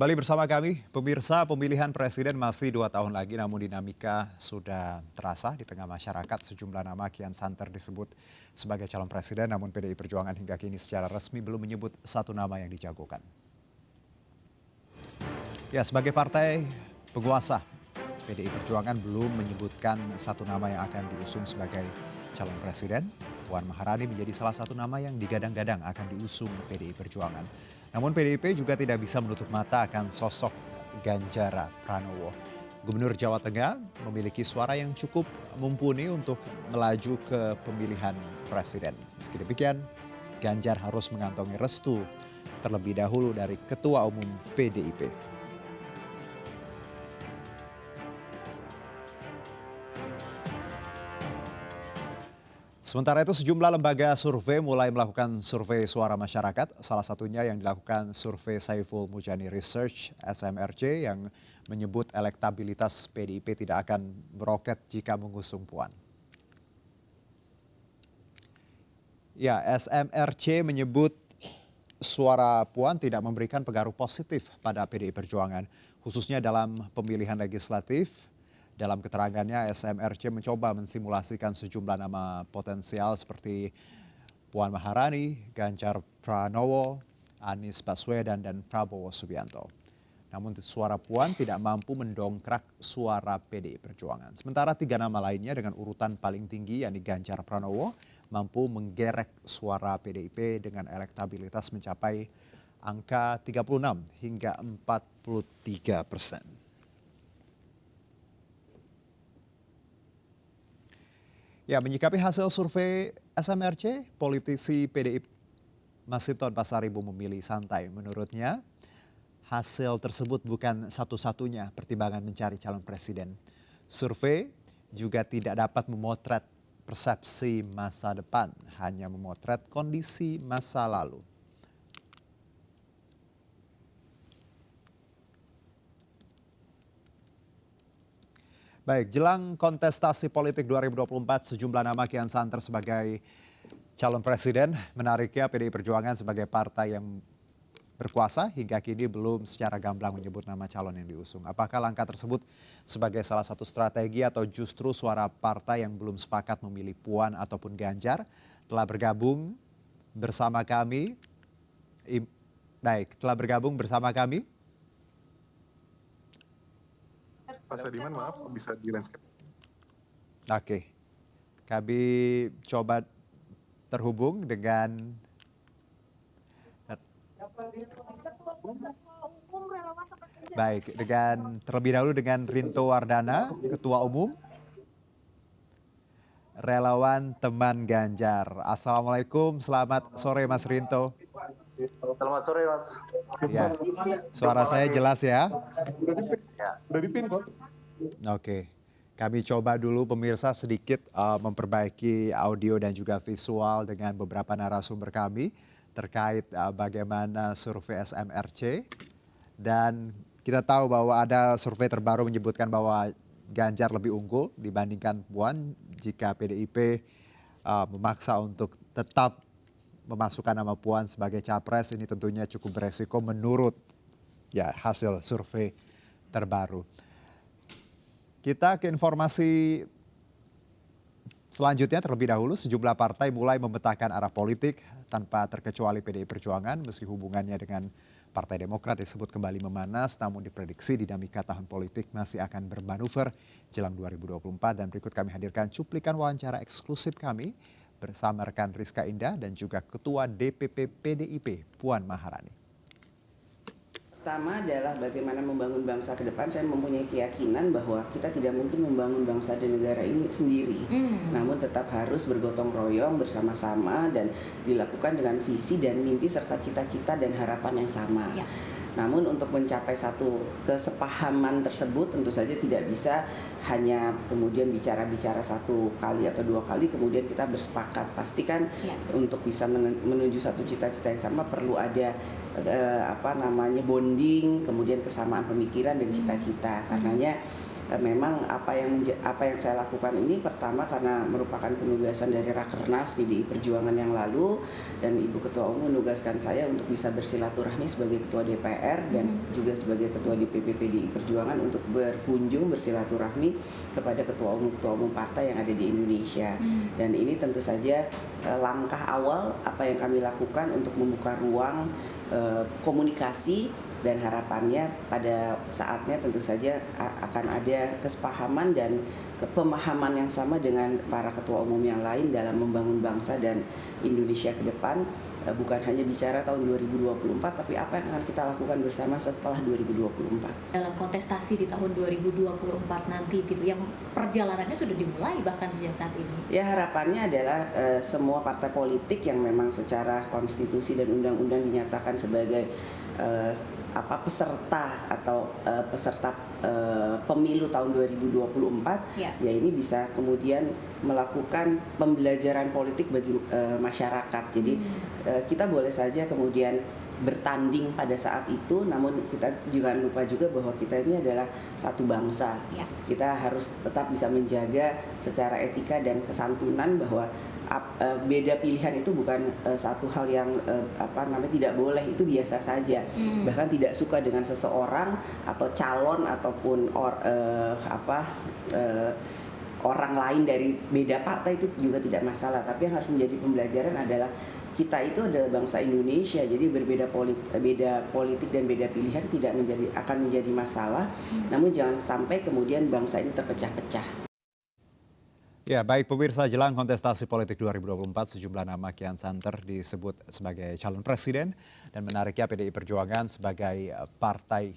Kembali bersama kami, pemirsa, pemilihan presiden masih 2 tahun lagi, namun dinamika sudah terasa di tengah masyarakat. Sejumlah nama kian santer disebut sebagai calon presiden, namun PDI Perjuangan hingga kini secara resmi belum menyebut satu nama yang dijagokan. Ya, sebagai partai penguasa, PDI Perjuangan belum menyebutkan satu nama yang akan diusung sebagai calon presiden. Puan Maharani menjadi salah satu nama yang digadang-gadang akan diusung PDI Perjuangan. Namun PDIP juga tidak bisa menutup mata akan sosok Ganjar Pranowo. Gubernur Jawa Tengah memiliki suara yang cukup mumpuni untuk melaju ke pemilihan presiden. Meski demikian, Ganjar harus mengantongi restu terlebih dahulu dari Ketua Umum PDIP. Sementara itu sejumlah lembaga survei mulai melakukan survei suara masyarakat. Salah satunya yang dilakukan survei Saiful Mujani Research (SMRC) yang menyebut elektabilitas PDIP tidak akan meroket jika mengusung Puan. Ya, SMRC menyebut suara Puan tidak memberikan pengaruh positif pada PDI Perjuangan, khususnya dalam pemilihan legislatif. Dalam keterangannya, SMRC mencoba mensimulasikan sejumlah nama potensial seperti Puan Maharani, Ganjar Pranowo, Anies Baswedan, dan Prabowo Subianto. Namun suara Puan tidak mampu mendongkrak suara PDI Perjuangan. Sementara 3 nama lainnya dengan urutan paling tinggi, yakni Ganjar Pranowo, mampu menggerek suara PDIP dengan elektabilitas mencapai angka 36 hingga 43%. Ya, menyikapi hasil survei SMRC, politisi PDI Masinton Pasaribu memilih santai. Menurutnya, hasil tersebut bukan satu-satunya pertimbangan mencari calon presiden. Survei juga tidak dapat memotret persepsi masa depan, hanya memotret kondisi masa lalu. Baik, jelang kontestasi politik 2024, sejumlah nama kian santer sebagai calon presiden. Menariknya PDI Perjuangan sebagai partai yang berkuasa hingga kini belum secara gamblang menyebut nama calon yang diusung. Apakah langkah tersebut sebagai salah satu strategi atau justru suara partai yang belum sepakat memilih Puan ataupun Ganjar? Telah bergabung bersama kami. Telah bergabung bersama kami. Pak Sadiman, maaf bisa di landscape. Oke, kami coba terhubung dengan terlebih dahulu dengan Rinto Wardana, Ketua Umum Relawan Teman Ganjar. Assalamualaikum, selamat sore Mas Rinto. Selamat sore Mas. Ya, suara saya jelas ya? Udah dipin kok. Oke, kami coba dulu pemirsa sedikit memperbaiki audio dan juga visual dengan beberapa narasumber kami terkait bagaimana survei SMRC. Dan kita tahu bahwa ada survei terbaru menyebutkan bahwa Ganjar lebih unggul dibandingkan Puan jika PDIP memaksa untuk tetap memasukkan nama Puan sebagai capres. Ini tentunya cukup beresiko menurut hasil survei terbaru. Kita ke informasi selanjutnya. Terlebih dahulu sejumlah partai mulai memetakan arah politik tanpa terkecuali PDI Perjuangan, meski hubungannya dengan Partai Demokrat disebut kembali memanas, namun diprediksi dinamika tahun politik masih akan bermanuver jelang 2024. Dan berikut kami hadirkan cuplikan wawancara eksklusif kami bersama rekan Rizka Indah dan juga Ketua DPP PDIP Puan Maharani. Pertama adalah bagaimana membangun bangsa ke depan. Saya mempunyai keyakinan bahwa kita tidak mungkin membangun bangsa dan negara ini sendiri. Namun tetap harus bergotong royong bersama-sama dan dilakukan dengan visi dan mimpi serta cita-cita dan harapan yang sama. Ya. Namun untuk mencapai satu kesepahaman tersebut tentu saja tidak bisa hanya kemudian bicara-bicara 1 kali atau 2 kali kemudian kita bersepakat. Pastikan untuk bisa menuju satu cita-cita yang sama perlu ada bonding, kemudian kesamaan pemikiran dan cita-cita. Karenanya memang apa yang saya lakukan ini pertama karena merupakan penugasan dari Rakernas PDI Perjuangan yang lalu, dan Ibu Ketua Umum menugaskan saya untuk bisa bersilaturahmi sebagai Ketua DPR dan juga sebagai Ketua DPP PDI Perjuangan untuk berkunjung bersilaturahmi kepada ketua umum partai yang ada di Indonesia. Dan ini tentu saja langkah awal apa yang kami lakukan untuk membuka ruang komunikasi, dan harapannya pada saatnya tentu saja akan ada kesepahaman dan pemahaman yang sama dengan para ketua umum yang lain dalam membangun bangsa dan Indonesia ke depan. Bukan hanya bicara tahun 2024, tapi apa yang akan kita lakukan bersama setelah 2024. Dalam kontestasi di tahun 2024 nanti gitu, yang perjalanannya sudah dimulai bahkan sejak saat ini. Ya, harapannya adalah semua partai politik yang memang secara konstitusi dan undang-undang dinyatakan sebagai peserta atau peserta pemilu tahun 2024 ya ini bisa kemudian melakukan pembelajaran politik bagi masyarakat. Jadi kita boleh saja kemudian bertanding pada saat itu, namun kita jangan lupa juga bahwa kita ini adalah satu bangsa. Ya. Kita harus tetap bisa menjaga secara etika dan kesantunan bahwa beda pilihan itu bukan satu hal yang tidak boleh, itu biasa saja. Bahkan tidak suka dengan seseorang atau calon ataupun orang lain dari beda partai itu juga tidak masalah. Tapi yang harus menjadi pembelajaran adalah kita itu adalah bangsa Indonesia, jadi beda politik dan beda pilihan akan menjadi masalah. Namun jangan sampai kemudian bangsa ini terpecah-pecah. Ya, baik pemirsa, jelang kontestasi politik 2024 sejumlah nama kian santer disebut sebagai calon presiden, dan menariknya PDI Perjuangan sebagai partai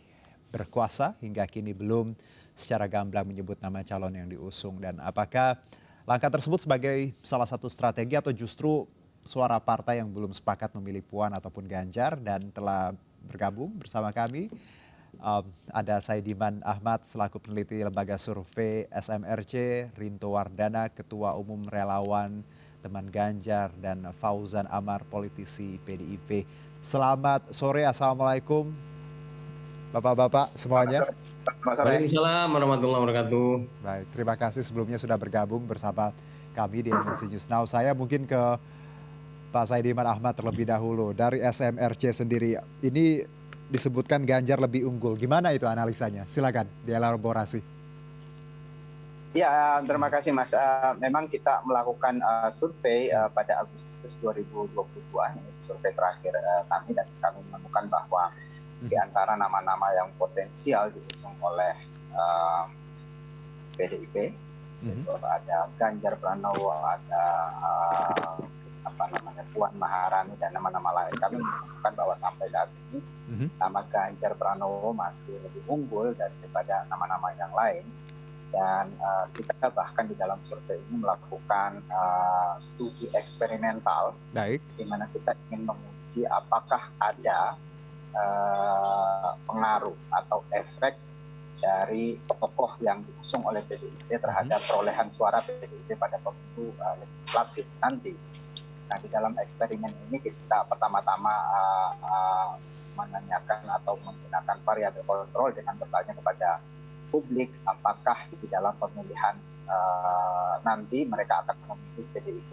berkuasa hingga kini belum secara gamblang menyebut nama calon yang diusung. Dan apakah langkah tersebut sebagai salah satu strategi atau justru suara partai yang belum sepakat memilih Puan ataupun Ganjar? Dan telah bergabung bersama kami ada Saidiman Ahmad selaku peneliti lembaga survei SMRC, Rinto Wardana Ketua Umum Relawan Teman Ganjar, dan Fauzan Amar politisi PDIP. Selamat sore, assalamualaikum bapak-bapak semuanya. Waalaikumsalam warahmatullahi wabarakatuh. Baik, terima kasih sebelumnya sudah bergabung bersama kami di Indonesia News Now. Saya mungkin ke Pak Saidiman Ahmad terlebih dahulu dari SMRC sendiri. Ini disebutkan Ganjar lebih unggul. Gimana itu analisanya? Silakan dielaborasi. Ya, terima kasih Mas. Memang kita melakukan survei pada Agustus 2022, ini survei terakhir kami, dan kami menemukan bahwa di antara nama-nama yang potensial diusung oleh PDIP, itu ada Ganjar Pranowo, ada Puan Maharani, dan nama-nama lain. Kami menemukan bahwa sampai saat ini nama Ganjar Pranowo masih lebih unggul daripada nama-nama yang lain. Dan kita bahkan di dalam survei ini melakukan studi eksperimental, di mana kita ingin menguji apakah ada pengaruh atau efek dari tokoh yang diusung oleh PDIP terhadap perolehan suara PDIP pada pemilu legislatif nanti. Nah, di dalam eksperimen ini kita pertama-tama menanyakan atau menggunakan variabel kontrol dengan bertanya kepada publik apakah di dalam pemilihan nanti mereka akan memilih PDIP.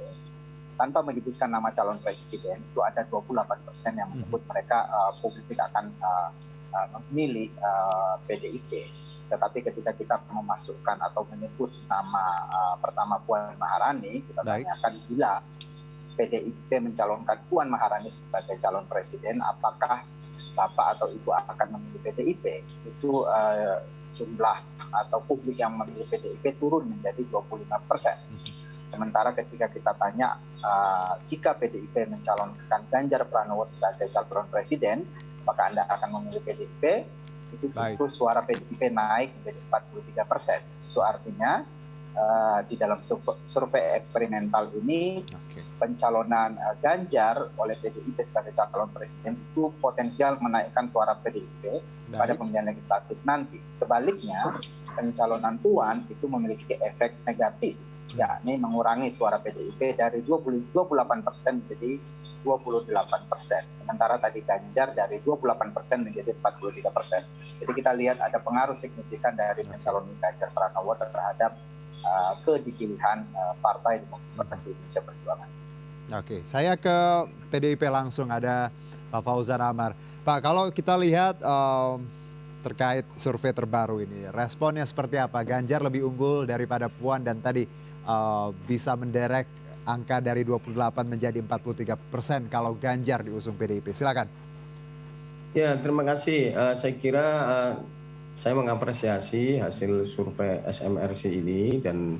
Tanpa menyebutkan nama calon presiden, itu ada 28% yang menyebut mereka publik akan memilih PDIP. Tetapi ketika kita memasukkan atau menyebut nama pertama Puan Maharani, kita tanyakan bila PDIP mencalonkan Puan Maharani sebagai calon presiden, apakah Bapak atau Ibu akan memilih PDIP? Itu jumlah atau publik yang memilih PDIP turun menjadi 25%. Sementara ketika kita tanya jika PDIP mencalonkan Ganjar Pranowo sebagai calon presiden, apakah Anda akan memilih PDIP? Itu justru suara PDIP naik menjadi 43%. Itu artinya di dalam survei eksperimental ini pencalonan Ganjar oleh PDIP sebagai calon presiden itu potensial menaikkan suara PDIP pada pemilihan legislatif nanti. Sebaliknya, pencalonan Puan itu memiliki efek negatif yakni mengurangi suara PDIP dari 28% menjadi 28%. Sementara tadi Ganjar dari 28% menjadi 43%. Jadi kita lihat ada pengaruh signifikan dari pencalonan Ganjar Pranowo terhadap kedipilihan Partai Demokrasi Indonesia Perjuangan. Oke, saya ke PDIP langsung, ada Pak Fauzan Amar. Pak, kalau kita lihat terkait survei terbaru ini, responnya seperti apa? Ganjar lebih unggul daripada Puan dan tadi bisa menderek angka dari 28 menjadi 43% kalau Ganjar diusung PDIP. Silakan. Ya, terima kasih. Saya kira saya mengapresiasi hasil survei SMRC ini, dan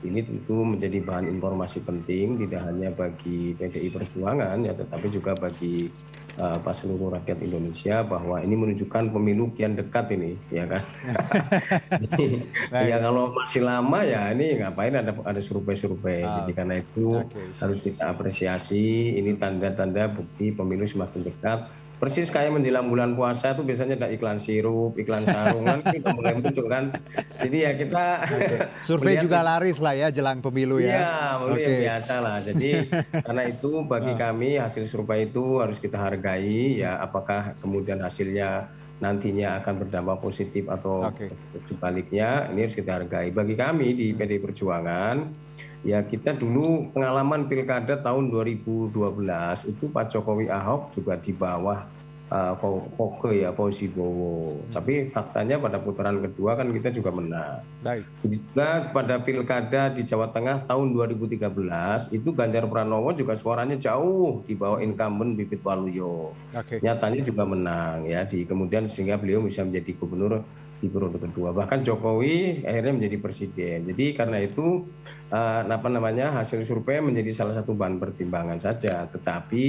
ini tentu menjadi bahan informasi penting tidak hanya bagi PDI Perjuangan ya, tetapi juga bagi seluruh rakyat Indonesia, bahwa ini menunjukkan pemilu kian dekat ini, ya kan? Ya kalau masih lama ya ini ngapain ada survei-survei. Jadi karena itu harus kita apresiasi, ini tanda-tanda bukti pemilu semakin dekat. Persis kayak menjelang bulan puasa itu biasanya ada iklan sirup, iklan sarungan, itu udah mulai muncul kan. Jadi ya kita survei juga laris lah ya jelang pemilu ya. Iya, biasa lah. Jadi karena itu bagi kami hasil survei itu harus kita hargai ya, apakah kemudian hasilnya nantinya akan berdampak positif atau sebaliknya, ini harus kita hargai. Bagi kami di PDI Perjuangan, ya kita dulu pengalaman pilkada tahun 2012 itu Pak Jokowi Ahok juga di bawah Fauzi Bowo. Tapi faktanya pada putaran kedua kan kita juga menang. Juga pada pilkada di Jawa Tengah tahun 2013 itu Ganjar Pranowo juga suaranya jauh di bawah incumbent Bibit Waluyo. Nyatanya juga menang ya, kemudian sehingga beliau bisa menjadi gubernur di periode kedua. Bahkan Jokowi akhirnya menjadi presiden. Jadi karena itu hasil survei menjadi salah satu bahan pertimbangan saja. Tetapi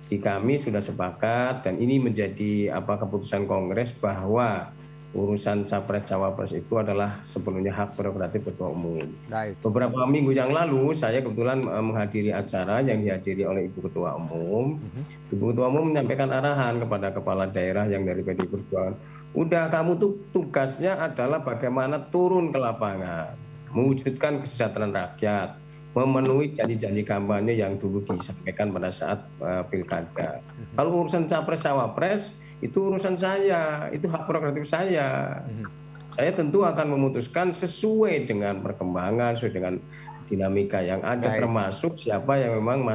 di kami sudah sepakat dan ini menjadi keputusan Kongres bahwa urusan capres-cawapres itu adalah sepenuhnya hak prerogatif Ketua Umum. Beberapa minggu yang lalu saya kebetulan menghadiri acara yang dihadiri oleh Ibu Ketua Umum. Ibu Ketua Umum menyampaikan arahan kepada kepala daerah yang dari PDI Perjuangan. Udah, kamu tuh tugasnya adalah bagaimana turun ke lapangan, mewujudkan kesejahteraan rakyat, memenuhi janji-janji kampanye yang dulu disampaikan pada saat pilkada. Kalau urusan capres-cawapres itu urusan saya, itu hak prerogatif saya. Saya tentu akan memutuskan sesuai dengan perkembangan, sesuai dengan dinamika yang ada, termasuk siapa yang memang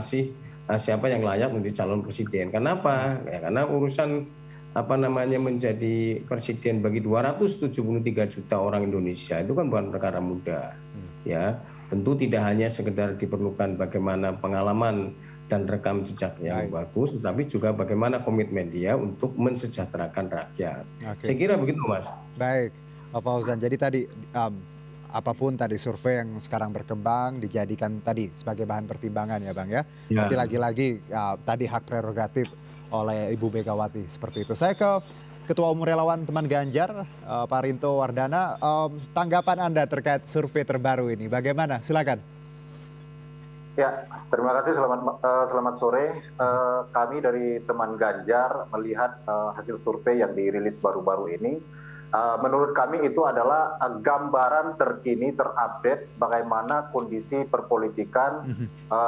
siapa yang layak menjadi calon presiden. Kenapa? Ya, karena urusan menjadi presiden bagi 273 juta orang Indonesia itu kan bukan perkara mudah. Ya, tentu tidak hanya sekedar diperlukan bagaimana pengalaman dan rekam jejak yang bagus, tetapi juga bagaimana komitmen dia untuk mensejahterakan rakyat. Saya kira begitu, Mas. Baik, Pak Fauzan. Jadi tadi apapun tadi survei yang sekarang berkembang dijadikan tadi sebagai bahan pertimbangan ya Bang ya. Tapi lagi-lagi tadi hak prerogatif oleh Ibu Megawati seperti itu. Saya ke Ketua Umum Relawan Teman Ganjar, Pak Rinto Wardana. Tanggapan Anda terkait survei terbaru ini bagaimana? Silakan. Ya, terima kasih. Selamat sore. Kami dari Teman Ganjar melihat hasil survei yang dirilis baru-baru ini. Menurut kami itu adalah gambaran terkini, terupdate bagaimana kondisi perpolitikan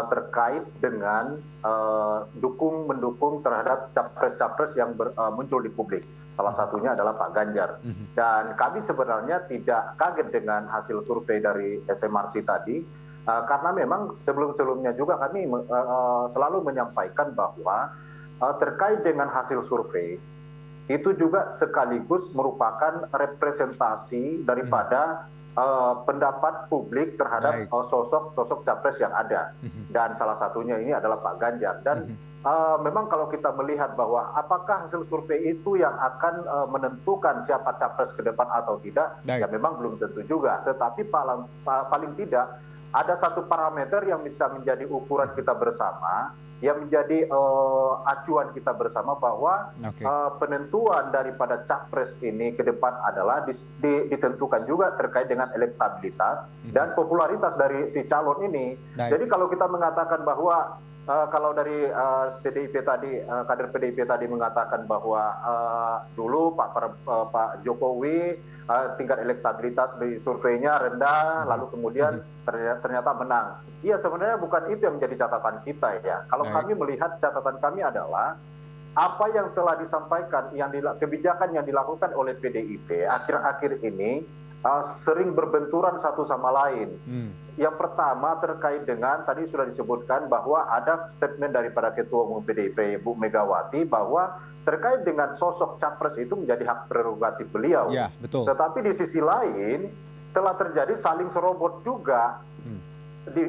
terkait dengan mendukung terhadap capres-capres yang muncul di publik. Salah satunya adalah Pak Ganjar. Dan kami sebenarnya tidak kaget dengan hasil survei dari SMRC tadi, karena memang sebelum-sebelumnya juga kami selalu menyampaikan bahwa terkait dengan hasil survei, itu juga sekaligus merupakan representasi daripada pendapat publik terhadap sosok capres yang ada. Dan salah satunya ini adalah Pak Ganjar. Dan memang kalau kita melihat bahwa apakah hasil survei itu yang akan menentukan siapa capres ke depan atau tidak, ya memang belum tentu juga. Tetapi paling tidak ada satu parameter yang bisa menjadi ukuran kita bersama, yang menjadi acuan kita bersama bahwa penentuan daripada capres ini ke depan adalah ditentukan juga terkait dengan elektabilitas dan popularitas dari si calon ini. Jadi kalau kita mengatakan bahwa kalau dari PDIP tadi, kader PDIP tadi mengatakan bahwa dulu Pak Jokowi tingkat elektabilitas di surveinya rendah, lalu kemudian ternyata menang. Iya, sebenarnya bukan itu yang menjadi catatan kita ya. Kalau kami melihat, catatan kami adalah apa yang telah disampaikan, kebijakan yang dilakukan oleh PDIP akhir-akhir ini sering berbenturan satu sama lain. Yang pertama terkait dengan tadi sudah disebutkan bahwa ada statement daripada Ketua Umum PDIP Bu Megawati bahwa terkait dengan sosok capres itu menjadi hak prerogatif beliau. Ya, betul. Tetapi di sisi lain telah terjadi saling serobot juga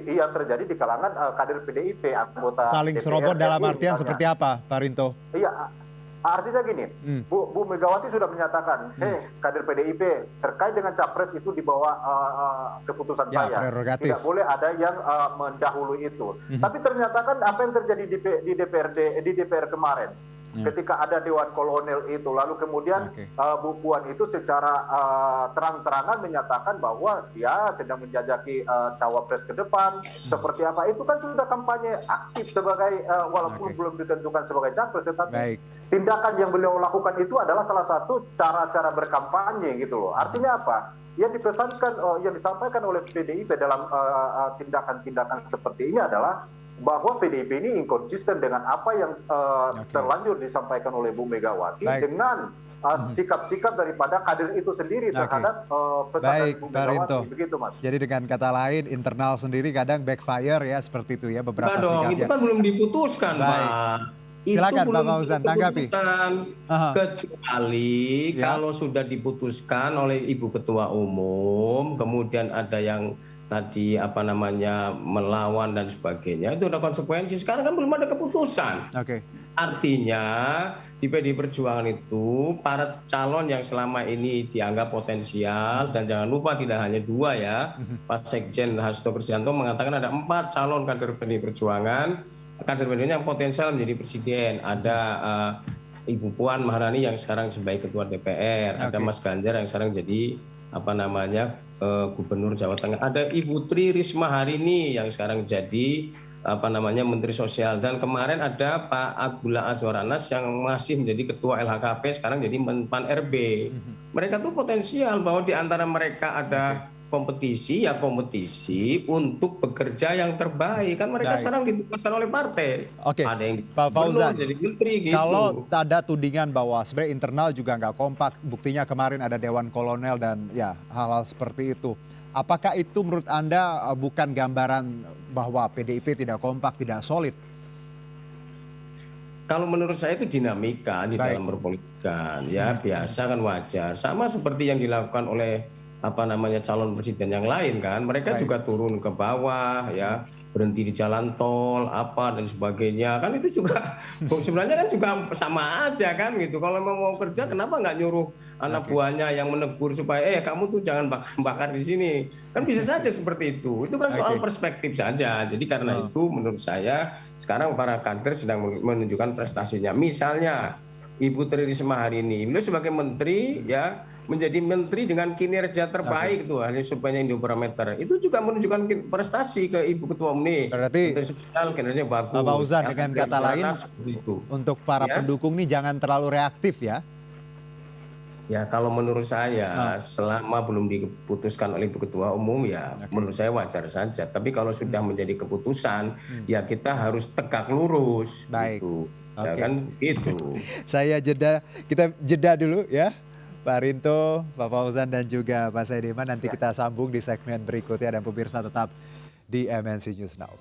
yang terjadi di kalangan kader PDIP, anggota saling DPR, serobot dalam RI, artian misalnya. seperti apa, Pak Rinto? Iya, artinya gini, Bu Megawati sudah menyatakan, kader PDIP terkait dengan capres itu di bawah keputusan Ya, saya. prerogatif. Tidak boleh ada yang mendahului itu. Tapi ternyata kan apa yang terjadi di DPR kemarin, ketika ada Dewan Kolonel itu, lalu kemudian Bu Puan itu secara terang-terangan menyatakan bahwa dia sedang menjajaki cawapres ke depan, seperti apa, itu kan sudah kampanye aktif sebagai, walaupun belum ditentukan sebagai capres, tetapi tindakan yang beliau lakukan itu adalah salah satu cara-cara berkampanye gitu loh. Artinya apa? Yang dipesankan, yang disampaikan oleh PDIP dalam tindakan-tindakan seperti ini adalah bahwa PDIP ini inkonsisten dengan apa yang terlanjur disampaikan oleh Bu Megawati dengan sikap-sikap daripada kader itu sendiri terhadap pesan Bu Megawati. Begitu, Mas. Jadi dengan kata lain, internal sendiri kadang backfire ya, seperti itu ya beberapa sikapnya. Itu kan belum diputuskan, Pak. Silakan Pak Fauzan tanggapi. Kecuali kalau sudah diputuskan oleh Ibu Ketua Umum, kemudian ada yang tadi melawan dan sebagainya, itu ada konsekuensi. Sekarang kan belum ada keputusan. Artinya di PDI Perjuangan itu para calon yang selama ini dianggap potensial, dan jangan lupa tidak hanya 2 ya, Pak Sekjen Hasto Kristianto mengatakan ada 4 calon kader PDI Perjuangan, kader PDI yang potensial menjadi presiden. Ada Ibu Puan Maharani yang sekarang sebagai Ketua DPR, ada Mas Ganjar yang sekarang jadi Gubernur Jawa Tengah, ada Ibu Tri Risma Harini yang sekarang jadi Menteri Sosial, dan kemarin ada Pak Abdullah Azwar Anas yang masih menjadi Ketua LHKP, sekarang jadi Menpan RB. Mereka tuh potensial bahwa di antara mereka ada kompetisi untuk bekerja yang terbaik. Kan mereka sekarang ditugaskan oleh partai. Ada yang Pak Fauzan, jadi menteri gitu. Kalau ada tudingan bahwa sebenarnya internal juga nggak kompak, buktinya kemarin ada Dewan Kolonel dan ya hal-hal seperti itu. Apakah itu menurut Anda bukan gambaran bahwa PDIP tidak kompak, tidak solid? Kalau menurut saya itu dinamika di dalam berpolitikan, ya biasa kan, wajar. Sama seperti yang dilakukan oleh calon presiden yang lain kan, mereka juga turun ke bawah ya, berhenti di jalan tol dan sebagainya, kan itu juga sebenarnya kan juga sama aja kan gitu. Kalau mau kerja kenapa nggak nyuruh anak buahnya yang menegur supaya kamu tuh jangan bakar di sini, kan bisa saja seperti itu kan soal perspektif saja. Jadi karena itu menurut saya sekarang para kader sedang menunjukkan prestasinya. Misalnya Ibu Tri Risma Harini, beliau sebagai menteri ya, menjadi menteri dengan kinerja terbaik tuh hasil surveinya Indobarometer, itu juga menunjukkan prestasi ke Ibu Ketua Umum nih. Berarti sosial kinerjanya bagus. Pak Fauzan, dengan kata lain untuk para pendukung nih jangan terlalu reaktif ya. Ya kalau menurut saya selama belum diputuskan oleh Ibu Ketua Umum ya menurut saya wajar saja. Tapi kalau sudah menjadi keputusan ya kita harus tegak lurus. Gitu. Ya kan gitu. Kita jeda dulu ya. Pak Rinto, Pak Fauzan dan juga Pak Saidiman, nanti kita sambung di segmen berikutnya, dan pemirsa tetap di MNC News Now.